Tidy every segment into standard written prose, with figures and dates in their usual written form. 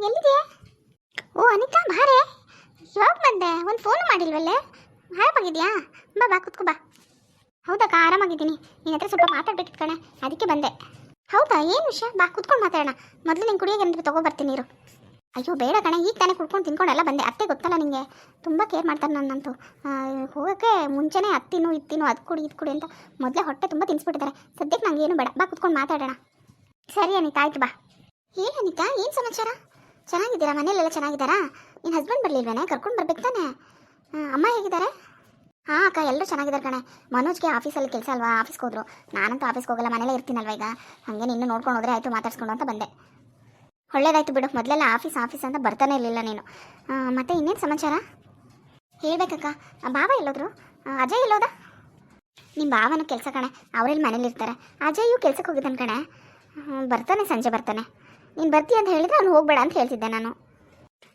ಎಲ್ಲಿದೆಯಾ? ಓ ಅನಿತಾ ಬಾರೆ, ಯಾವಾಗ ಬಂದೆ? ಒಂದು ಫೋನ್ ಮಾಡಿಲ್ವಲ್ಲೇ? ಆರಾಮಾಗಿದ್ಯಾ? ಬಾ ಬಾ ಕುತ್ಕೋ ಬಾ. ಹೌದಕ್ಕ ಆರಾಮಾಗಿದ್ದೀನಿ. ನಿನ್ನ ಹತ್ರ ಸ್ವಲ್ಪ ಮಾತಾಡ್ಬೇಕಿತ್ತು ಕಣೆ, ಅದಕ್ಕೆ ಬಂದೆ. ಹೌದಾ, ಏನು ವಿಷಯ? ಬಾ ಕುತ್ಕೊಂಡು ಮಾತಾಡೋಣ. ಮೊದಲು ನೀನು ಕುಡಿಯೋಕೆ ಏನಾದರೂ ತೊಗೊಬರ್ತೀನಿ ನೀರು. ಅಯ್ಯೋ ಬೇಡ ಕಣೆ, ಈಗ ತಾನೇ ಕುಡ್ಕೊಂಡು ತಿನ್ಕೊಂಡೆಲ್ಲ ಬಂದೆ. ಅತ್ತೆ ಗೊತ್ತಲ್ಲ ನಿಮಗೆ, ತುಂಬ ಕೇರ್ ಮಾಡ್ತಾರೆ ನನ್ನಂತೂ. ಹೋಗೋಕ್ಕೆ ಮುಂಚೆನೇ ಅತ್ತಿನೂ ಇತ್ತಿನೂ ಅದು ಕುಡಿ ಇದು ಕುಡಿ ಅಂತ ಮೊದಲೇ ಹೊಟ್ಟೆ ತುಂಬ ತಿನ್ನಿಸ್ಬಿಟ್ಟಿದ್ದಾರೆ. ಸದ್ಯಕ್ಕೆ ನಂಗೆ ಏನು ಬೇಡ, ಬಾ ಕುತ್ಕೊಂಡು ಮಾತಾಡೋಣ. ಸರಿ ಅನಿತಾ, ಆಯ್ತು ಬಾ. ಏನು ಅನಿತಾ, ಏನು ಸಮಾಚಾರ? ಚೆನ್ನಾಗಿದ್ದೀರಾ? ಮನೇಲೆಲ್ಲ ಚೆನ್ನಾಗಿದ್ದಾರಾ? ನಿನ್ನ ಹಸ್ಬೆಂಡ್ ಬರಲಿಲ್ವೇನೆ? ಕರ್ಕೊಂಡು ಬರ್ಬೇಕು ತಾನೆ? ಅಮ್ಮ ಹೇಗಿದ್ದಾರೆ? ಹಾಂ ಅಕ್ಕ, ಎಲ್ಲರೂ ಚೆನ್ನಾಗಿದ್ದಾರೆ ಕಣೆ. ಮನೋಜ್ಗೆ ಆಫೀಸಲ್ಲಿ ಕೆಲಸ ಅಲ್ವಾ, ಆಫೀಸ್ಗೆ ಹೋದ್ರು. ನಾನಂತೂ ಆಫೀಸ್ಗೆ ಹೋಗಲ್ಲ, ಮನೇಲೇ ಇರ್ತೀನಲ್ವ ಈಗ. ಹಾಗೆ ನಿನ್ನ ನೋಡ್ಕೊಂಡು ಹೋದ್ರೆ ಆಯಿತು, ಮಾತಾಡ್ಸ್ಕೊಂಡು ಅಂತ ಬಂದೆ. ಒಳ್ಳೇದಾಯ್ತು ಬಿಡು, ಮೊದಲೆಲ್ಲ ಆಫೀಸ್ ಆಫೀಸ್ ಅಂತ ಬರ್ತಾನೆ ಇರಲಿಲ್ಲ ನೀನು. ಮತ್ತೆ ಇನ್ನೇನು ಸಮಾಚಾರ ಹೇಳ್ಬೇಕಕ್ಕ. ಬಾವ ಎಲ್ಲೋದ್ರು? ಅಜಯ್ ಎಲ್ಲೋದ? ನಿಮ್ಮ ಭಾವನ ಕೆಲಸ ಕಣೆ, ಅವರೆಲ್ಲಿ ಮನೇಲಿರ್ತಾರೆ. ಅಜಯ್ಯು ಕೆಲ್ಸಕ್ಕೆ ಹೋಗಿದ್ದಾನೆ ಕಣೆ. ಬರ್ತಾನೆ, ಸಂಜೆ ಬರ್ತಾನೆ. ನೀನು ಬರ್ತೀಯ ಅಂತ ಹೇಳಿದ್ರೆ ಅವ್ನು ಹೋಗಬೇಡ ಅಂತ ಹೇಳ್ತಿದ್ದೆ ನಾನು.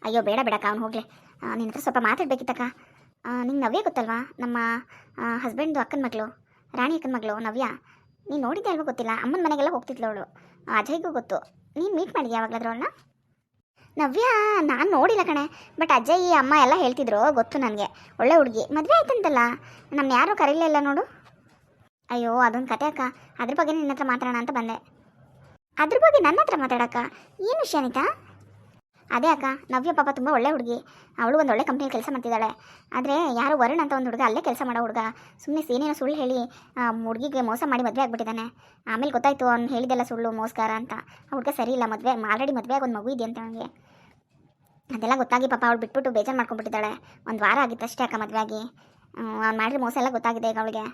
ಅಯ್ಯೋ ಬೇಡ ಬೇಡಕ್ಕ, ಅವ್ನು ಹೋಗಲಿ. ನಿನ್ನ ಹತ್ರ ಸ್ವಲ್ಪ ಮಾತಾಡ್ಬೇಕಿತ್ತಕ್ಕ. ನಿಂಗೆ ನವ್ಯ ಗೊತ್ತಲ್ವಾ, ನಮ್ಮ ಹಸ್ಬೆಂಡ್ದು ಅಕ್ಕನ ಮಗಳು, ರಾಣಿ ಅಕ್ಕನ ಮಗಳು ನವ್ಯ. ನೀನು ನೋಡಿದ್ದೆ ಅಲ್ವಾ ಗೊತ್ತಿಲ್ಲ, ಅಮ್ಮನ ಮನೆಗೆಲ್ಲ ಹೋಗ್ತಿದ್ಲು ಅವಳು. ಅಜಯ್ಗೂ ಗೊತ್ತು. ನೀನು ಮೀಟ್ ಮಾಡಿದ್ಯಾ ಯಾವಾಗಲಾದ್ರೂ ಅವಳನ್ನ? ನವ್ಯ ನಾನು ನೋಡಿಲ್ಲ ಕಣೆ, ಬಟ್ ಅಜಯ್ ಅಮ್ಮ ಎಲ್ಲ ಹೇಳ್ತಿದ್ರು, ಗೊತ್ತು ನನಗೆ. ಒಳ್ಳೆ ಹುಡುಗಿ, ಮದುವೆ ಆಯ್ತಂತಲ್ಲ. ನನ್ನ ಯಾರೂ ಕರೀಲೇ ಇಲ್ಲ ನೋಡು. ಅಯ್ಯೋ ಅದೊಂದು ಕತೆ ಅಕ್ಕ, ಅದ್ರ ಬಗ್ಗೆ ನಿನ್ನ ಹತ್ರ ಮಾತಾಡೋಣ ಅಂತ ಬಂದೆ. ಅದ್ರ ಬಗ್ಗೆ ನನ್ನ ಹತ್ರ ಮಾತಾಡಕ್ಕ? ಏನು ವಿಷಯ ಅನಿತಾ? ಅದೇ ಅಕ್ಕ, ನವ್ಯ ಪಾಪ ತುಂಬ ಒಳ್ಳೆ ಹುಡುಗಿ. ಅವಳು ಒಂದು ಒಳ್ಳೆ ಕಂಪ್ನಿಯಲ್ಲಿ ಕೆಲಸ ಮಾಡ್ತಿದ್ದಾಳೆ. ಆದರೆ ಯಾರೋ ವರುಣ್ ಅಂತ ಒಂದು ಹುಡುಗ, ಅಲ್ಲೇ ಕೆಲಸ ಮಾಡೋ ಹುಡುಗ, ಸುಮ್ಮನೆ ಏನೇನೋ ಸುಳ್ಳು ಹೇಳಿ ಹುಡುಗಿಗೆ ಮೋಸ ಮಾಡಿ ಮದುವೆ ಆಗಿಬಿಟ್ಟಿದ್ದಾನೆ. ಆಮೇಲೆ ಗೊತ್ತಾಯಿತು ಅವ್ನು ಹೇಳಿದೆಲ್ಲ ಸುಳ್ಳು, ಮೋಸ್ಕಾರ ಅಂತ. ಆ ಹುಡುಗ ಸರಿ ಇಲ್ಲ, ಆಲ್ರೆಡಿ ಮದುವೆ ಆಗಿ ಒಂದು ಮಗು ಇದೆಯಂತ ಅವನಿಗೆ. ಅದೆಲ್ಲ ಗೊತ್ತಾಗಿ ಪಾಪ ಅವಳು ಬಿಟ್ಬಿಟ್ಟು ಬೇಜಾರು ಮಾಡ್ಕೊಂಡ್ಬಿಟ್ಟಿದ್ದಾಳೆ. ಒಂದು ವಾರ ಆಗಿತ್ತು ಅಷ್ಟೇ ಅಕ್ಕ ಮದುವೆ ಆಗಿ. ಅವ್ನು ಮಾಡಿದ್ರೆ ಮೋಸ ಎಲ್ಲ ಗೊತ್ತಾಗಿದೆ ಈಗ ಅವಳಿಗೆ.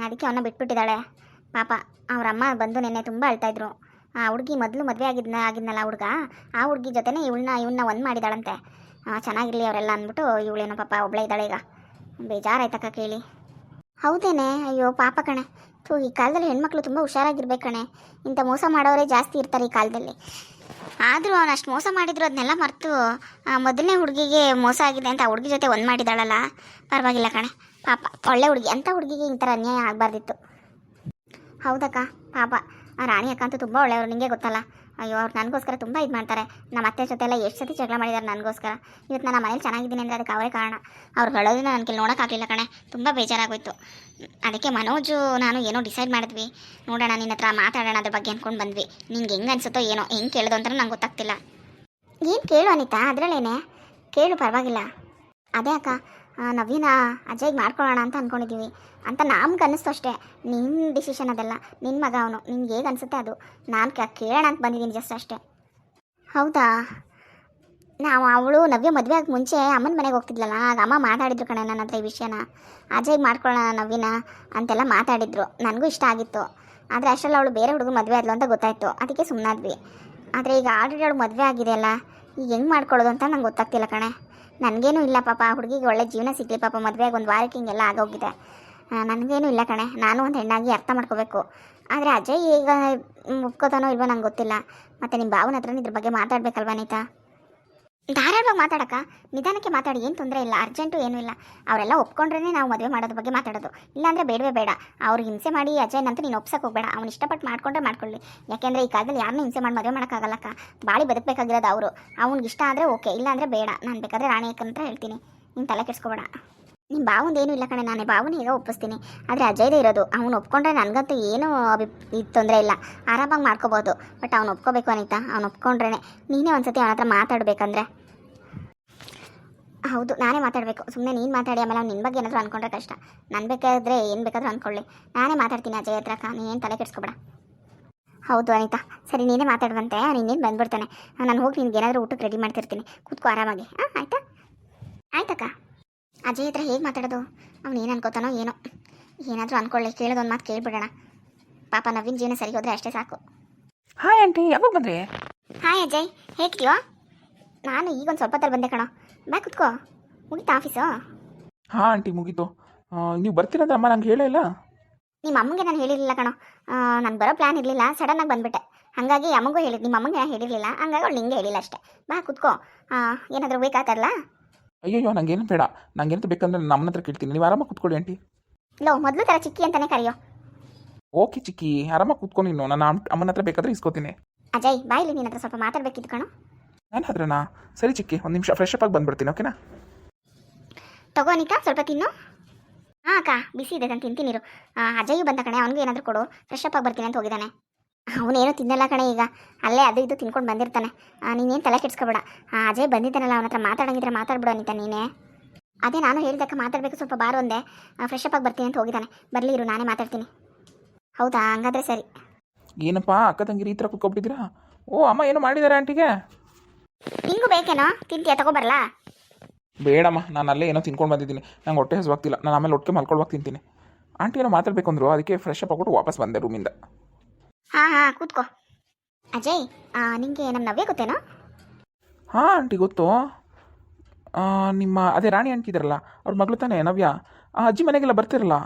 ಅದಕ್ಕೆ ಅವನ್ನ ಬಿಟ್ಬಿಟ್ಟಿದ್ದಾಳೆ ಪಾಪ. ಅವ್ರ ಅಮ್ಮ ಬಂದು ನೆನ್ನೆ ತುಂಬ ಅಳ್ತಾಯಿದ್ರು. ಆ ಹುಡುಗಿ ಮೊದಲು ಮದುವೆ ಆಗಿದ್ನಲ್ಲ ಹುಡುಗ, ಆ ಹುಡುಗಿ ಜೊತೆನೇ ಇವನ್ನ ಒಂದು ಮಾಡಿದಾಳಂತೆ. ಚೆನ್ನಾಗಿರಲಿ ಅವರೆಲ್ಲ ಅಂದ್ಬಿಟ್ಟು ಇವಳೇನೋ ಪಾಪ ಒಬ್ಬಳೇ ಇದ್ದಾಳೆ ಈಗ. ಬೇಜಾರಾಯ್ತಕ್ಕ ಕೇಳಿ. ಹೌದೇನೆ? ಅಯ್ಯೋ ಪಾಪ ಕಣೆ. ಈ ಕಾಲದಲ್ಲಿ ಹೆಣ್ಮಕ್ಳು ತುಂಬ ಹುಷಾರಾಗಿರ್ಬೇಕು ಕಣೆ. ಇಂಥ ಮೋಸ ಮಾಡೋರೇ ಜಾಸ್ತಿ ಇರ್ತಾರೆ ಈ ಕಾಲದಲ್ಲಿ. ಆದರೂ ಅವನು ಅಷ್ಟು ಮೋಸ ಮಾಡಿದ್ರು ಅದನ್ನೆಲ್ಲ ಮರೆತು ಮೊದಲನೇ ಹುಡುಗಿಗೆ ಮೋಸ ಆಗಿದೆ ಅಂತ ಆ ಹುಡುಗಿ ಜೊತೆ ಒಂದು ಮಾಡಿದಾಳಲ್ಲ, ಪರವಾಗಿಲ್ಲ ಕಣೆ ಪಾಪ. ಒಳ್ಳೆ ಹುಡುಗಿ, ಅಂಥ ಹುಡುಗಿಗೆ ಈ ಥರ ಅನ್ಯಾಯ ಆಗಬಾರ್ದಿತ್ತು. ಹೌದಕ್ಕ ಪಾಪ. ಆ ರಾಣಿ ಅಕ್ಕ ಅಂತೂ ತುಂಬ ಒಳ್ಳೆಯವರು, ನಿಮಗೆ ಗೊತ್ತಲ್ಲ. ಅಯ್ಯೋ ಅವ್ರು ನನಗೋಸ್ಕರ ತುಂಬ ಇದು ಮಾಡ್ತಾರೆ. ನಮ್ಮ ಅತ್ತೆ ಜೊತೆ ಎಲ್ಲ ಎಷ್ಟು ಸತಿ ಜಗಳ ಮಾಡಿದ್ದಾರೆ ನನಗೋಸ್ಕರ. ಇವತ್ತು ನಾನು ಮನೇಲಿ ಚೆನ್ನಾಗಿದ್ದೀನಿ ಅಂದರೆ ಅದಕ್ಕೆ ಅವರೇ ಕಾರಣ. ಅವ್ರು ಹೇಳೋದನ್ನ ನನ್ನ ಕೆಲ ನೋಡೋಕ್ಕಾಗಲಿಲ್ಲ ಕಣೆ, ತುಂಬ ಬೇಜಾರಾಗೋಯ್ತು. ಅದಕ್ಕೆ ಮನೋಜು ನಾನು ಏನೋ ಡಿಸೈಡ್ ಮಾಡಿದ್ವಿ, ನೋಡೋಣ ನಿನ್ನ ಹತ್ರ ಮಾತಾಡೋಣ ಅದ್ರ ಬಗ್ಗೆ ಅಂದ್ಕೊಂಡು ಬಂದ್ವಿ. ನಿಂಗೆ ಹೆಂಗೆ ಅನಿಸುತ್ತೋ ಏನೋ, ಹೆಂಗೆ ಕೇಳೋದು ಅಂತ ನಂಗೆ ಗೊತ್ತಾಗ್ತಿಲ್ಲ. ಏನು ಕೇಳು ಅನಿತಾ, ಅದರಲ್ಲೇನೆ ಕೇಳು, ಪರವಾಗಿಲ್ಲ. ಅದೇ ಅಕ್ಕ, ನವೀನ ಅಜಯ್ಗೆ ಮಾಡ್ಕೊಳ್ಳೋಣ ಅಂತ ಅಂದ್ಕೊಂಡಿದ್ದೀವಿ ಅಂತ ನಮ್ಗೆ ಅನ್ನಿಸ್ತು ಅಷ್ಟೇ. ನಿನ್ನ ಡಿಸಿಷನ್ ಅದೆಲ್ಲ, ನಿನ್ನ ಮಗ ಅವನು, ನಿನ್ಗೆ ಹೇಗೆ ಅನಿಸುತ್ತೆ ಅದು. ನಾನು ಕೇಳೋಣ ಅಂತ ಬಂದಿದ್ದೀನಿ ಜಸ್ಟ್ ಅಷ್ಟೇ. ಹೌದಾ? ಅವಳು ನವ್ಯ ಮದುವೆ ಆಗಿ ಮುಂಚೆ ಅಮ್ಮನ ಮನೆಗೆ ಹೋಗ್ತಿದ್ಲಲ್ಲ, ಆಗ ಅಮ್ಮ ಮಾತಾಡಿದ್ರು ಕಣೆ ನನ್ನ ಹತ್ರ ಈ ವಿಷಯನ. ಅಜಯ್ಗೆ ಮಾಡ್ಕೊಳ್ಳೋಣ ನವ್ಯನ ಅಂತೆಲ್ಲ ಮಾತಾಡಿದ್ರು. ನನಗೂ ಇಷ್ಟ ಆಗಿತ್ತು. ಆದರೆ ಅಷ್ಟರಲ್ಲಿ ಅವಳು ಬೇರೆ ಹುಡುಗ ಮದುವೆ ಆದ್ಲು ಅಂತ ಗೊತ್ತಾಯಿತು, ಅದಕ್ಕೆ ಸುಮ್ಮನಾದ್ವಿ. ಆದರೆ ಈಗ ಆಲ್ರೆಡಿ ಅವಳು ಮದುವೆ ಆಗಿದೆಯಲ್ಲ, ಈಗ ಹೆಂಗೆ ಮಾಡ್ಕೊಳ್ಳೋದು ಅಂತ ನಂಗೆ ಗೊತ್ತಾಗ್ತಿಲ್ಲ ಕಣೆ. ನನಗೇನು ಇಲ್ಲ ಪಾಪ, ಹುಡುಗಿಗೆ ಒಳ್ಳೆ ಜೀವನ ಸಿಗಲಿ ಪಾಪ. ಮದುವೆಯಾಗಿ ಒಂದು ವಾರಕ್ಕೆ ಹಿಂಗೆಲ್ಲ ಆಗೋಗಿದೆ. ನನಗೇನು ಇಲ್ಲ ಕಣೆ, ನಾನು ಒಂದು ಹೆಣ್ಣಾಗಿ ಅರ್ಥ ಮಾಡ್ಕೋಬೇಕು. ಆದರೆ ಅಜಯ್ ಈಗ ಒಪ್ಕೋತಾನೋ ಇಲ್ವೋ ನಂಗೆ ಗೊತ್ತಿಲ್ಲ. ಮತ್ತು ನಿಮ್ಮ ಭಾವನ ಹತ್ರ ಇದ್ರ ಬಗ್ಗೆ ಮಾತಾಡಬೇಕಲ್ವ ಅನಿತಾ? ಧಾರಾಳವಾಗಿ ಮಾತಾಡಕ್ಕ, ನಿಧಾನಕ್ಕೆ ಮಾತಾಡಿ, ಏನು ತೊಂದರೆ ಇಲ್ಲ. ಅರ್ಜೆಂಟು ಏನೂ ಇಲ್ಲ. ಅವರೆಲ್ಲ ಒಪ್ಕೊಂಡ್ರೇ ನಾವು ಮದುವೆ ಮಾಡೋದ್ರ ಬಗ್ಗೆ ಮಾತಾಡೋದು. ಇಲ್ಲಾಂದರೆ ಬೇಡವೇ ಬೇಡ. ಅವ್ರಿಗೆ ಹಿಂಸೆ ಮಾಡಿ ಅಜಯ್ನಂತೂ ನೀನು ಒಪ್ಸಕ್ಕೆ ಹೋಗಬೇಡ. ಅವ್ನು ಇಷ್ಟಪಟ್ಟು ಮಾಡ್ಕೊಂಡ್ರೆ ಮಾಡ್ಕೊಳ್ಳಿ. ಯಾಕೆಂದರೆ ಈ ಕಾಲದಲ್ಲಿ ಯಾರನ್ನೂ ಹಿಂಸೆ ಮಾಡಿ ಮದುವೆ ಮಾಡೋಕ್ಕಾಗಲ್ಲಕ್ಕ. ಬಾಳಿ ಬದುಕಬೇಕಾಗಿರೋದು ಅವರು. ಅವ್ನಿಗೆ ಇಷ್ಟ ಆದರೆ ಓಕೆ, ಇಲ್ಲಾಂದರೆ ಬೇಡ. ನಾನು ಬೇಕಾದರೆ ರಾಣಿ ಅಕ್ಕಂತ ಹೇಳ್ತೀನಿ, ನೀನು ತಲೆ ಕೆಡಿಸ್ಕೋಬೇಡ. ನಿಮ್ಮ ಭಾವಂದೇನೂ ಇಲ್ಲ ಕಣೆ, ನಾನು ಭಾವನ ಈಗ ಒಪ್ಪಿಸ್ತೀನಿ. ಆದರೆ ಅಜಯ್ದೇ ಇರೋದು. ಅವ್ನು ಒಪ್ಕೊಂಡ್ರೆ ನನಗಂತೂ ಏನೂ ತೊಂದರೆ ಇಲ್ಲ, ಆರಾಮಾಗಿ ಮಾಡ್ಕೋಬೋದು. ಬಟ್ ಅವ್ನು ಒಪ್ಕೋಬೇಕು ಅನಿತಾ. ಅವ್ನು ಒಪ್ಕೊಂಡ್ರೇ ನೀನೇ ಒಂದು ಸತಿ ಅವನ ಹತ್ರ ಮಾತಾಡಬೇಕಂದ್ರೆ. ಹೌದು, ನಾನೇ ಮಾತಾಡಬೇಕು. ಸುಮ್ಮನೆ ನೀನು ಮಾತಾಡಿ ಆಮೇಲೆ ಅವ್ನು ನಿನ್ನ ಬಗ್ಗೆ ಏನಾದರೂ ಅಂದ್ಕೊಂಡ್ರೆ ಕಷ್ಟ. ನಾನು ಬೇಕಾದರೆ ಏನು ಬೇಕಾದರೂ ಅಂದ್ಕೊಳ್ಳಿ, ನಾನೇ ಮಾತಾಡ್ತೀನಿ ಅಜಯ್ ಹತ್ರ. ನೀನೇನು ತಲೆ ಕೆಡಿಸ್ಕೋಬೇಡ. ಹೌದು ಅನಿತಾ, ಸರಿ ನೀನೇ ಮಾತಾಡುವಂತೆ. ನೀನೇನು ಬಂದುಬಿಡ್ತಾನೆ. ನಾನು ಹೋಗಿ ನಿನ್ಗೆ ಏನಾದರೂ ಊಟಕ್ಕೆ ರೆಡಿ ಮಾಡ್ತಿರ್ತೀನಿ, ಕೂತ್ಕೋ ಆರಾಮಾಗಿ. ಆಯಿತಾ? ಆಯ್ತಕ್ಕ. ಅಜಯ್ ಹತ್ರ ಹೇಗೆ ಮಾತಾಡೋದು? ಅವ್ನು ಏನು ಅನ್ಕೋತಾನೋ ಏನೋ. ಏನಾದರೂ ಅಂದ್ಕೊಳ್ಳಿ, ಕೇಳೋದೊಂದು ಮಾತು ಕೇಳಿಬಿಡೋಣ. ಪಾಪ ನವೀನ್ ಜೀವನ ಸರಿ ಹೋದರೆ ಅಷ್ಟೇ ಸಾಕು. ಹಾಯ್ ಆಂಟಿ, ಯಾವಾಗ ಬಂದ್ರಿ? ಹಾಯ್ ಅಜಯ್, ಹೇಗಿದೆಯೋ? ನಾನು ಈಗೊಂದು ಸ್ವಲ್ಪ ಹೊತ್ತಲ್ಲಿ ಬಂದೆ ಕಣೋ. ಬಾ ಕೂತ್ಕೋ. ಮುಗೀತಾ ಆಫೀಸು? ಹಾಂ ಆಂಟಿ, ಮುಗೀತು. ನೀವು ಬರ್ತೀರಂದ್ರೆ ಅಮ್ಮ ನಂಗೆ ಹೇಳೇ ಇಲ್ಲ. ನಿಮ್ಮ ಅಮ್ಮಂಗೆ ನಾನು ಹೇಳಿರಲಿಲ್ಲ ಕಣೋ. ನಾನು ಬರೋ ಪ್ಲ್ಯಾನ್ ಇರಲಿಲ್ಲ, ಸಡನ್ನಾಗಿ ಬಂದುಬಿಟ್ಟೆ. ಹಾಗಾಗಿ ಅಮ್ಮಂಗೂ ಹೇಳಿದ್ದು, ನಿಮ್ಮ ಅಮ್ಮಂಗೆ ನಾನು ಹೇಳಿರಲಿಲ್ಲ. ಹಂಗಾಗಿ ಅವಳು ನಿಂಗೆ ಹೇಳಿಲ್ಲ ಅಷ್ಟೇ. ಬಾ ಕೂತ್ಕೋ. ಏನಾದರೂ ಬೇಕಾಗ್ತಾರಲ್ಲ? ಅಯ್ಯೋ ನಂಗೇನು ಬೇಡ. ನಂಗೇನು ಬೇಕಂದ್ರೆ ನಮ್ಮ ಅಮ್ಮನ ಹತ್ರ ಕೇಳ್ತೀನಿ. ನೀವು ಆರಾಮಾಗಿ ಕೂತ್ಕೊಳ್ಳಿ ಆಂಟಿ. ಲೋ, ಮೊದಲು ಥರ ಚಿಕ್ಕಿ ಅಂತಲೇ ಕರೆಯೋ. ಓಕೆ ಚಿಕ್ಕಿ, ಆರಾಮಾಗಿ ಕೂತ್ಕೊಂಡು. ನೀನು ನನ್ನ ಅಮ್ಮನ ಹತ್ರ ಬೇಕಾದರೆ ಇಸ್ಕೋತೀನಿ. ಅಜಯ್ ಬಾಯಿಲಿ, ನಿನ್ನ ಹತ್ರ ಸ್ವಲ್ಪ ಮಾತಾಡಬೇಕಿತ್ತು ಕಣೋ. ನಾನು ಅದ್ರನಾ ಸರಿ ಚಿಕ್ಕಿ, ಒಂದು ನಿಮಿಷ ಫ್ರೆಶ್ ಅಪ್ ಆಗಿ ಬಂದ್ಬಿಡ್ತೀನಿ, ಓಕೆನಾ? ತಗೋ ಅನಿತಾ, ಸ್ವಲ್ಪ ತಿನ್ನು. ಹಾಂ ಅಕ್ಕ, ಬಿಸಿ ಇದೆ, ನಾನು ತಿಂತೀನಿರು. ಅಜಯ್ ಬಂದ ಕಣೆ, ಅವ್ನಿಗೆ ಏನಾದರೂ ಕೊಡು, ಫ್ರೆಶ್ ಅಪ್ ಆಗಿ ಬರ್ತೀನಿ ಅಂತ ಹೋಗಿದ್ದಾನೆ. ಅವನೇನು ತಿನ್ನಲ್ಲ ಕಣೆ, ಈಗ ಅಲ್ಲೇ ಅದು ಇದು ತಿನ್ಕೊಂಡು ಬಂದಿರ್ತಾನೆ. ನೀನೇನು ತಲೆ ಕೆಡ್ಸ್ಕೊಬೇಡ. ಅಜಯ್ ಬಂದಿದ್ದಾನಲ್ಲ, ಅವನ ಹತ್ರ ಮಾತಾಡಂಗಿದ್ರೆ ಮಾತಾಡ್ಬಿಡು ಅನಿತಾ ನೀನೇ. ಅದೇ ನಾನು ಹೇಳಿದಕ್ಕ ಮಾತಾಡಬೇಕು, ಸ್ವಲ್ಪ ಬಾರು ಒಂದೇ, ಫ್ರೆಶ್ ಅಪ್ ಆಗಿ ಬರ್ತೀನಿ ಅಂತ ಹೋಗಿದ್ದಾನೆ. ಬರಲಿ ಇರು, ನಾನೇ ಮಾತಾಡ್ತೀನಿ. ಹೌದಾ, ಹಂಗಾದ್ರೆ ಸರಿ. ಏನಪ್ಪ ಅಕ್ಕ ತಂಗಿರಿ ಈ ಥರ ಕುತ್ಕೊಬಿಟ್ಟಿದ್ದೀರಾ? ಓ ಅಮ್ಮ ಏನೋ ಮಾಡಿದ್ದಾರೆ ಆಂಟಿಗೆ? ನಿಂಗೂ ಬೇಕೇನೋ, ತಿಂತೀಯ? ತಗೊಬರಲಾ? ಬೇಡಮ್ಮ, ನಾನು ಅಲ್ಲೇ ಏನೋ ತಿನ್ಕೊಂಡು ಬಂದಿದ್ದೀನಿ, ನಂಗೆ ಹೊಟ್ಟೆ ಹಸುವಾಗ್ತಿಲ್ಲ, ನಾನು ಆಮೇಲೆ ಒಟ್ಟಿಗೆ ಮಲ್ಕೊಳ್ವಾಗ ತಿಂತೀನಿ. ಆಂಟಿ ಏನೋ ಮಾತಾಡಬೇಕು ಅಂದರು, ಅದಕ್ಕೆ ಫ್ರೆಶ್ ಅಪ್ ಆಗ್ಬಿಟ್ಟು ವಾಪಸ್ ಬಂದೆ ರೂಮಿಂದ. ಹಾಂ ಹಾಂ, ಕೂತ್ಕೋ. ಅಜಯ್, ನಿಂಗೆ ನಮ್ಮ ನವ್ಯ ಗೊತ್ತೇನೋ? ಹಾಂ ಆಂಟಿ ಗೊತ್ತು. ನಿಮ್ಮ ಅದೇ ರಾಣಿ ಆಂಟಿ ಇದ್ದಾರಲ್ಲ, ಅವ್ರ ಮಗಳು ತಾನೇ ನವ್ಯ. ಅಜ್ಜಿ ಮನೆಗೆಲ್ಲ ಬರ್ತಿರಲ್ಲ,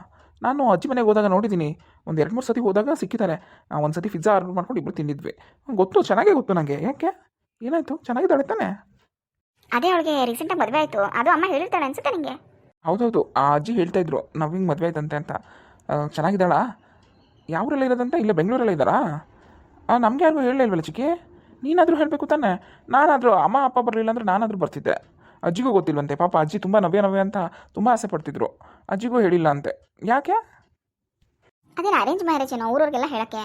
ನಾನು ಅಜ್ಜಿ ಮನೆಗೆ ಹೋದಾಗ ನೋಡಿದ್ದೀನಿ. ಒಂದು 2-3 ಸತಿ ಹೋದಾಗ ಸಿಕ್ಕಿದ್ದಾರೆ. ಒಂದು ಸತಿ ಪಿಜ್ಜಾ ಆರ್ಡರ್ ಮಾಡ್ಕೊಂಡು ಇಬ್ಬರು ತಿಂದಿದ್ವಿ. ಗೊತ್ತು, ಚೆನ್ನಾಗೇ ಗೊತ್ತು ನನಗೆ. ಯಾಕೆ, ಏನಾಯಿತು? ಚೆನ್ನಾಗಿದ್ದಾಳೆ ತಾನೆ? ಅದೇ ಅವಳಿಗೆ ರೀಸೆಂಟಾಗಿ ಮದುವೆ ಆಯಿತು, ಅದು ಅಮ್ಮ ಹೇಳಿರ್ತಾಳೆ ಅನ್ಸುತ್ತೆ ನಿಮಗೆ. ಹೌದೌದು, ಆ ಅಜ್ಜಿ ಹೇಳ್ತಾಯಿದ್ರು ನವ್ಯಂಗೆ ಮದುವೆ ಆಯ್ತಂತೆ ಅಂತ. ಚೆನ್ನಾಗಿದ್ದಾಳಾ? ಯಾವೂರೆಲ್ಲ ಇರೋದಂತ? ಇಲ್ಲೇ ಬೆಂಗಳೂರಲ್ಲ ಇದ್ದಾರಾ? ನಮಗೆ ಯಾರಿಗೂ ಹೇಳಲಿಲ್ವಲ್ಲ ಚಿಕ್ಕಿ, ನೀನಾದರೂ ಹೇಳಬೇಕು ತಾನೆ. ನಾನಾದರೂ ಅಮ್ಮ ಅಪ್ಪ ಬರಲಿಲ್ಲ ಅಂದರೆ ನಾನಾದರೂ ಬರ್ತಿದ್ದೆ. ಅಜ್ಜಿಗೂ ಗೊತ್ತಿಲ್ವಂತೆ ಪಾಪ, ಅಜ್ಜಿ ತುಂಬ ನವ್ಯ ಅಂತ ತುಂಬ ಆಸೆ ಪಡ್ತಿದ್ರು, ಅಜ್ಜಿಗೂ ಹೇಳಿಲ್ಲ ಅಂತೆ. ಯಾಕೆ? ಅದೇನು ಅರೇಂಜ್ ಮ್ಯಾರೇಜ್ ಏನೋ, ಊರವ್ರಿಗೆಲ್ಲ ಹೇಳೋಕ್ಕೆ.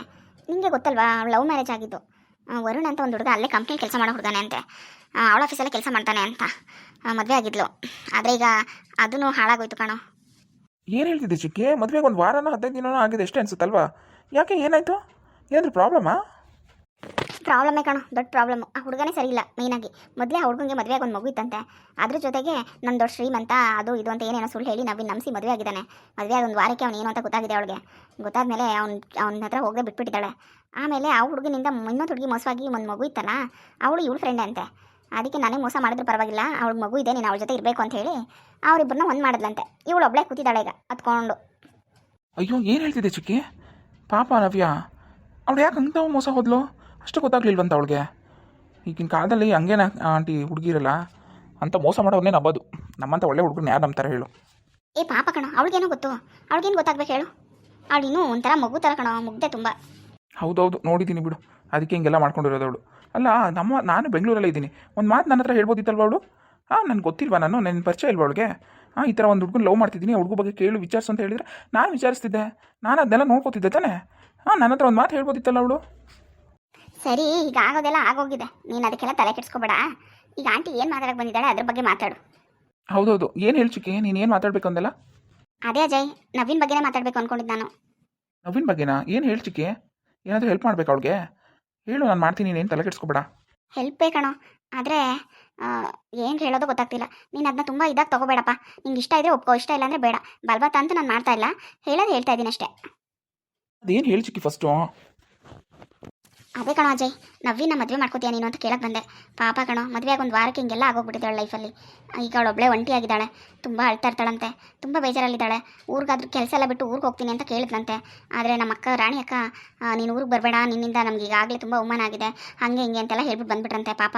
ನಿಮಗೆ ಗೊತ್ತಲ್ವಾ, ಲವ್ ಮ್ಯಾರೇಜ್ ಆಗಿದ್ದು. ವರುಣ್ ಅಂತ ಒಂದು ಹುಡುಗ ಅಲ್ಲೇ ಕಂಪ್ನಿ ಕೆಲಸ ಮಾಡೋ ಹುಡುಗನೇ ಅಂತೆ, ಅವಳ ಆಫೀಸಲ್ಲೇ ಕೆಲಸ ಮಾಡ್ತಾನೆ ಅಂತ ಮದುವೆ ಆಗಿದ್ಲು. ಆದರೆ ಈಗ ಅದೂ ಹಾಳಾಗೋಯ್ತು ಕಣೋ. ಏನು ಹೇಳ್ತಿದ್ದೆ ಚಿಕ್ಕಿ? ಮದುವೆಗೆ ಒಂದು ವಾರನೋ 15 ದಿನನೋ ಆಗಿದೆ ಅಷ್ಟೇ ಅನ್ಸುತ್ತಲ್ವಾ? ಯಾಕೆ, ಏನಾಯಿತು? ಏನಾದರೂ ಪ್ರಾಬ್ಲಮ್ಮಾ? ಪ್ರಾಬ್ಲಮ್ಮೇ ಕಣೋ, ದೊಡ್ಡ ಪ್ರಾಬ್ಲಮ್ಮು. ಆ ಹುಡುಗನೇ ಸರಿ ಇಲ್ಲ ಮೇಯ್ನಾಗಿ. ಮೊದಲೇ ಆ ಹುಡುಗನಿಗೆ ಮದುವೆಗೆ ಒಂದು ಮಗು ಇತ್ತಂತೆ, ಅದ್ರ ಜೊತೆಗೆ ನನ್ನ ದೊಡ್ಡ ಶ್ರೀಮಂತ ಅದು ಇದು ಅಂತ ಏನೇನೋ ಸುಳ್ಳು ಹೇಳಿ ನವ್ವಿನ ನಂಬಿಸಿ ಮದುವೆ ಆಗಿದ್ದಾನೆ. ಮದುವೆ ಆದ ಒಂದು ವಾರಕ್ಕೆ ಅವನು ಏನು ಅಂತ ಗೊತ್ತಾಗಿದೆ ಅವಳಿಗೆ. ಗೊತ್ತಾದ್ಮೇಲೆ ಅವನ ಹತ್ರ ಹೋಗದೆ ಬಿಟ್ಬಿಟ್ಟಿದ್ದಾಳೆ. ಆಮೇಲೆ ಆ ಹುಡುಗನಿಂದ ಇನ್ನೊಂದು ಹುಡುಗಿ ಮೋಸವಾಗಿ ಒಂದು ಮಗು ಇತ್ತಲ್ಲ, ಅವಳು ಇವಳು ಫ್ರೆಂಡ್ ಅಂತೆ. ಅದಕ್ಕೆ ನನಗೆ ಮೋಸ ಮಾಡಿದ್ರು ಪರವಾಗಿಲ್ಲ, ಅವಳ ಮಗು ಇದೆ, ನೀನು ಅವಳ ಜೊತೆ ಇರಬೇಕು ಅಂತ ಹೇಳಿ ಅವರಿಬ್ಬರನ್ನ ಒಂದು ಮಾಡಿದ್ಲಂತೆ. ಇವಳು ಒಬ್ಬಳೇ ಕೂತಿದ್ದಾಳೆ ಈಗ ಹತ್ಕೊಂಡು. ಅಯ್ಯೋ, ಏನು ಹೇಳ್ತಿದ್ದೆ ಚಿಕ್ಕಿ? ಪಾಪ ನವ್ಯ, ಅವಳು ಯಾಕೆ ಅಂತ ಮೋಸ ಹೋದ್ಲು? ಅಷ್ಟು ಗೊತ್ತಾಗ್ಲಿಲ್ವಂತ ಅವಳಿಗೆ? ಈಗಿನ ಕಾಲದಲ್ಲಿ ಹಂಗೇನ ಆಂಟಿ ಹುಡುಗಿರಲ್ಲ ಅಂತ ಮೋಸ ಮಾಡೋವನ್ನೇ ನಂಬೋದು. ನಮ್ಮಂಥ ಒಳ್ಳೆ ಹುಡುಗರು ಯಾರು ನಂಬ್ತಾರೆ ಹೇಳು? ಏ ಪಾಪ ಕಣೋ, ಅವಳಿಗೇನೋ ಗೊತ್ತು, ಅವಳಿಗೇನು ಗೊತ್ತಾಗ್ಬೇಕು ಹೇಳು? ಅವಳು ಇನ್ನೂ ಒಂಥರ ಮಗು ಥರ ಕಣೋ, ಮುಗ್ದೆ ತುಂಬ. ಹೌದೌದು, ನೋಡಿದ್ದೀನಿ ಬಿಡು, ಅದಕ್ಕೆ ಹಿಂಗೆಲ್ಲ ಮಾಡ್ಕೊಂಡಿರೋದು ಅವಳು. ಅಲ್ಲ, ನಾನು ಬೆಂಗಳೂರಲ್ಲೇ ಇದ್ದೀನಿ, ಒಂದು ಮಾತು ನನ್ನ ಹತ್ರ ಹೇಳ್ಬೋದಿತ್ತಲ್ವ ಅವಳು? ನನಗೆ ಗೊತ್ತಿಲ್ವಾ, ನನ್ನ ಪರಿಚಯ ಇಲ್ವ ಅವಳಿಗೆ? ಈ ಥರ ಒಂದು ಹುಡುಗನ ಲವ್ ಮಾಡ್ತಿದ್ದೀನಿ, ಆ ಹುಡುಗ ಬಗ್ಗೆ ಕೇಳು ವಿಚಾರಿಸು ಅಂತ ಹೇಳಿದರೆ ನಾನು ವಿಚಾರಿಸ್ತಿದ್ದೆ, ನಾನು ಅದನ್ನೆಲ್ಲ ನೋಡ್ಕೋತಿದ್ದೆ ತಾನೆ. ನನ್ನ ಹತ್ರ ಒಂದು ಮಾತು ಹೇಳ್ಬೋದಿತ್ತಲ್ಲ ಅವಳು? ಸರಿ, ಈಗ ಆಗೋದೆಲ್ಲ ಆಗೋಗಿದೆ, ನೀನು ಅದಕ್ಕೆಲ್ಲ ತಲೆ ಕೆಡಿಸ್ಕೋಬೇಡ. ಈಗ ಆಂಟಿ ಏನು ಮಾತಾಡಕ್ಕೆ ಬಂದಿದ್ದಾಳೆ ಅದ್ರ ಬಗ್ಗೆ ಮಾತಾಡು. ಹೌದೌದು, ಏನು ಹೇಳಿ ಚಿಕ್ಕಿ, ನೀನು ಏನು ಮಾತಾಡಬೇಕು ಅಂದಲ್ಲ? ಅದೇ ಅಜಯ್, ನವೀನ್ ಬಗ್ಗೆನೇ ಮಾತಾಡಬೇಕು ಅಂದ್ಕೊಂಡಿದ್ದು ನಾನು. ನವೀನ್ ಬಗ್ಗೆನಾ? ಏನು ಹೇಳಿ ಚಿಕ್ಕಿ, ಏನಾದರೂ ಹೆಲ್ಪ್ ಮಾಡಬೇಕು ಅವಳಿಗೆ? ಹೇಳು, ನಾನು ಮಾಡ್ತೀನಿ, ನೀನು ತಲೆ ಕೆಡಿಸ್ಕೋಬೇಡ. ಹೆಲ್ಪ್ ಬೇಕಣೋ, ಆದರೆ ಏನು ಹೇಳೋದು ಗೊತ್ತಾಗ್ತಿಲ್ಲ. ನೀನು ಅದನ್ನ ತುಂಬ ಇದಾಗಿ ತೊಗೋಬೇಡಪ್ಪ. ನಿಂಗೆ ಇಷ್ಟ ಇದ್ದರೆ ಒಪ್ಕೋ, ಇಷ್ಟ ಇಲ್ಲ ಅಂದರೆ ಬೇಡ. ಬಲ್ಬತ್ತ ಅಂತ ನಾನು ಮಾಡ್ತಾ ಇಲ್ಲ, ಹೇಳೋದು ಹೇಳ್ತಾ ಇದ್ದೀನಿ ಅಷ್ಟೇ. ಅದೇನು ಹೇಳಿ ಚಿಕ್ಕಿ ಫಸ್ಟು? ಅದೇ ಕಣೋ ಅಜಯ್, ನವ್ವಿನ ಮದುವೆ ಮಾಡ್ಕೋತೀಯ ನೀನು ಅಂತ ಕೇಳಕ್ಕೆ ಬಂದೆ. ಪಾಪ ಕಣೋ, ಮದುವೆಯಾಗಿ ಒಂದು ವಾರಕ್ಕೆ ಹಿಂಗೆಲ್ಲ ಆಗೋಗ್ಬಿಟ್ಟಿದ್ದಾಳೆ ಲೈಫಲ್ಲಿ. ಈಗ ಅವಳು ಒಬ್ಬಳೇ ಒಂಟಿಯಾಗಿದ್ದಾಳೆ, ತುಂಬ ಅಳ್ತಾ ಇರ್ತಾಳಂತೆ, ತುಂಬ ಬೇಜಾರಲ್ಲಿದ್ದಾಳೆ. ಊರಿಗಾದ್ರೂ ಕೆಲಸ ಎಲ್ಲ ಬಿಟ್ಟು ಊರಿಗೆ ಹೋಗ್ತೀನಿ ಅಂತ ಕೇಳಿದ್ನಂತೆ. ಆದರೆ ನಮ್ಮ ಅಕ್ಕ ರಾಣಿ ಅಕ್ಕ, ನೀನು ಊರಿಗೆ ಬರಬೇಡ, ನಿನ್ನಿಂದ ನಮ್ಗೆ ಈಗಾಗಲೇ ತುಂಬ ಅವಮಾನ ಆಗಿದೆ, ಹಾಗೆ ಹಿಂಗೆ ಅಂತೆಲ್ಲ ಹೇಳ್ಬಿಟ್ಟು ಬಂದ್ಬಿಟ್ರಂತೆ. ಪಾಪ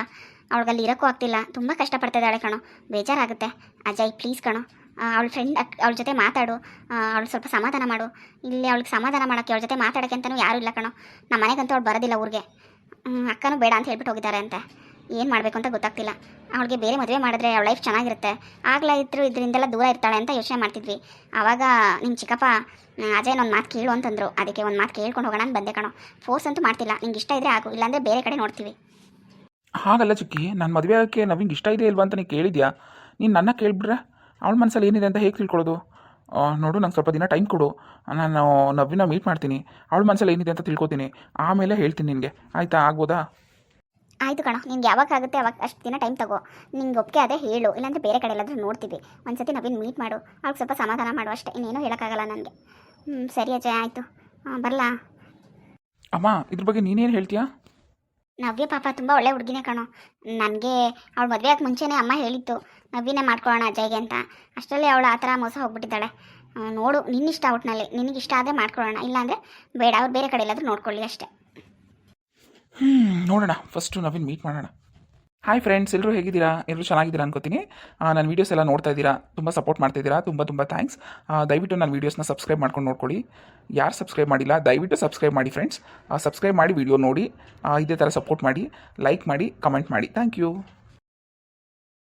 ಅವಳಿಗಲ್ಲಿ ಇರೋಕ್ಕೂ ಆಗ್ತಿಲ್ಲ, ತುಂಬ ಕಷ್ಟಪಡ್ತಿದ್ದಾಳೆ ಕಣೋ, ಬೇಜಾರಾಗುತ್ತೆ. ಅಜಯ್ ಪ್ಲೀಸ್ ಕಣೋ, ಅವಳ ಫ್ರೆಂಡ್ ಅವಳ ಜೊತೆ ಮಾತಾಡು, ಅವಳು ಸ್ವಲ್ಪ ಸಮಾಧಾನ ಮಾಡು. ಇಲ್ಲಿ ಅವಳಿಗೆ ಸಮಾಧಾನ ಮಾಡೋಕ್ಕೆ ಅವಳ ಜೊತೆ ಮಾತಾಡೋಕ್ಕೆ ಅಂತಲೂ ಯಾರೂ ಇಲ್ಲ ಕಣೋ. ನಮ್ಮ ಮನೆಗಂತೂ ಅವಳು ಬರೋದಿಲ್ಲ ಊರಿಗೆ, ಅಕ್ಕನೂ ಬೇಡ ಅಂತ ಹೇಳ್ಬಿಟ್ಟು ಹೋಗಿದ್ದಾರೆ ಅಂತೆ. ಏನು ಮಾಡಬೇಕು ಅಂತ ಗೊತ್ತಾಗ್ತಿಲ್ಲ. ಅವಳಿಗೆ ಬೇರೆ ಮದುವೆ ಮಾಡಿದ್ರೆ ಅವಳ ಲೈಫ್ ಚೆನ್ನಾಗಿರುತ್ತೆ, ಆಗಲೇ ಇದ್ದರೂ ಇದರಿಂದೆಲ್ಲ ದೂರ ಇರ್ತಾಳೆ ಅಂತ ಯೋಚನೆ ಮಾಡ್ತಿದ್ವಿ. ಆವಾಗ ನಿಮ್ಮ ಚಿಕ್ಕಪ್ಪ ಅಜಯ್ ಒಂದು ಮಾತು ಕೇಳು ಅಂತಂದರು, ಅದಕ್ಕೆ ಒಂದು ಮಾತು ಕೇಳ್ಕೊಂಡು ಹೋಗೋಣ ಅಂತ ಬಂದೆ ಕಣೋ. ಫೋರ್ಸ್ ಅಂತೂ ಮಾಡ್ತಿಲ್ಲ, ನಿಂಗೆ ಇಷ್ಟ ಇದ್ದರೆ ಆಗು, ಇಲ್ಲಾಂದರೆ ಬೇರೆ ಕಡೆ ನೋಡ್ತೀವಿ. ಹಾಗಲ್ಲ ಚಿಕ್ಕಿ, ನನ್ನ ಮದುವೆ ಆಗೋಕ್ಕೆ ನವಿಂಗೆ ಇಷ್ಟ ಇದೆ ಇಲ್ವಾ ಅಂತ ನೀನು ಕೇಳಿದ್ಯಾ? ನೀನು ನನ್ನ ಕೇಳಿಬಿಟ್ರೆ ಅವಳ ಮನಸ್ಸಲ್ಲಿ ಏನಿದೆ ಅಂತ ಹೇಗೆ ತಿಳ್ಕೊಳ್ಳೋದು? ನೋಡು, ನಂಗೆ ಸ್ವಲ್ಪ ದಿನ ಟೈಮ್ ಕೊಡು, ನಾನು ನವ್ವಿನ ಮೀಟ್ ಮಾಡ್ತೀನಿ, ಅವಳ ಮನಸ್ಸಲ್ಲಿ ಏನಿದೆ ಅಂತ ತಿಳ್ಕೊತೀನಿ, ಆಮೇಲೆ ಹೇಳ್ತೀನಿ ನಿನಗೆ. ಆಯಿತಾ? ಆಗ್ಬೋದಾ? ಆಯಿತು ಕಣೋ, ನಿಂಗೆ ಯಾವಾಗ ಆಗುತ್ತೆ ಅವಾಗ ಅಷ್ಟು ದಿನ ಟೈಮ್ ತಗೋ. ನಿಂಗೆ ಒಪ್ಪಿಗೆ ಅದೇ ಹೇಳು, ಇಲ್ಲಾಂದರೆ ಬೇರೆ ಕಡೆ ಎಲ್ಲಾದರೂ ನೋಡ್ತೀವಿ. ಒಂದು ಸತಿ ನವೀನ್ ಮೀಟ್ ಮಾಡು, ಅವ್ಳಿಗೆ ಸ್ವಲ್ಪ ಸಮಾಧಾನ ಮಾಡು ಅಷ್ಟೇ, ಇನ್ನೇನು ಹೇಳೋಕ್ಕಾಗಲ್ಲ ನನಗೆ. ಸರಿ ಅಜಯ್, ಆಯಿತು, ಬರಲಾ? ಅಮ್ಮ, ಇದ್ರ ಬಗ್ಗೆ ನೀನೇನು ಹೇಳ್ತೀಯಾ? ನವ್ಯ ಪಾಪ ತುಂಬ ಒಳ್ಳೆ ಹುಡುಗಿನೇ ಕಣೋ. ನನಗೆ ಅವಳು ಮದುವೆ ಆಗಿ ಮುಂಚೆನೇ ಅಮ್ಮ ಹೇಳಿತ್ತು, ನವ್ಯನೇ ಮಾಡ್ಕೊಳ್ಳೋಣ ಅಜಯ್ಗೆ ಅಂತ. ಅಷ್ಟರಲ್ಲಿ ಅವಳು ಆ ಥರ ಮೋಸ ಹೋಗ್ಬಿಟ್ಟಿದ್ದಾಳೆ. ನೋಡು, ನಿನ್ನಿಷ್ಟ ಔಟ್ನಲ್ಲಿ, ನಿನಗಿಷ್ಟ ಆದರೆ ಮಾಡ್ಕೊಳ್ಳೋಣ, ಇಲ್ಲಾಂದರೆ ಬೇಡ, ಅವ್ರು ಬೇರೆ ಕಡೆ ಎಲ್ಲಾದರೂ ನೋಡ್ಕೊಳ್ಳಿ ಅಷ್ಟೇ. ನೋಡೋಣ, ಫಸ್ಟು ನವೀನ್ ಮೀಟ್ ಮಾಡೋಣ. ಹಾಯ್ ಫ್ರೆಂಡ್ಸ್, ಎಲ್ಲರೂ ಹೇಗಿದ್ದೀರಾ? ಎಲ್ಲರೂ ಚೆನ್ನಾಗಿದ್ದೀರಾ ಅನ್ಕೋತೀನಿ. ನನ್ನ ವೀಡಿಯೋಸ್ ಎಲ್ಲ ನೋಡ್ತಾ ಇದ್ದೀರಾ, ತುಂಬ ಸಪೋರ್ಟ್ ಮಾಡ್ತಾ ಇದ್ದೀರಾ, ತುಂಬ ತುಂಬ ಥ್ಯಾಂಕ್ಸ್. ದಯವಿಟ್ಟು ನನ್ನ ವೀಡಿಯೋಸ್ನ ಸಬ್ಸ್ಕ್ರೈಬ್ ಮಾಡ್ಕೊಂಡು ನೋಡ್ಕೊಳ್ಳಿ. ಯಾರು ಸಬ್ಸ್ಕ್ರೈಬ್ ಮಾಡಿಲ್ಲ ದಯವಿಟ್ಟು ಸಬ್ಸ್ಕ್ರೈಬ್ ಮಾಡಿ ಫ್ರೆಂಡ್ಸ್. ಸಬ್ಸ್ಕ್ರೈಬ್ ಮಾಡಿ ವಿಡಿಯೋ ನೋಡಿ, ಇದೇ ಥರ ಸಪೋರ್ಟ್ ಮಾಡಿ, ಲೈಕ್ ಮಾಡಿ, ಕಮೆಂಟ್ ಮಾಡಿ. Thank you.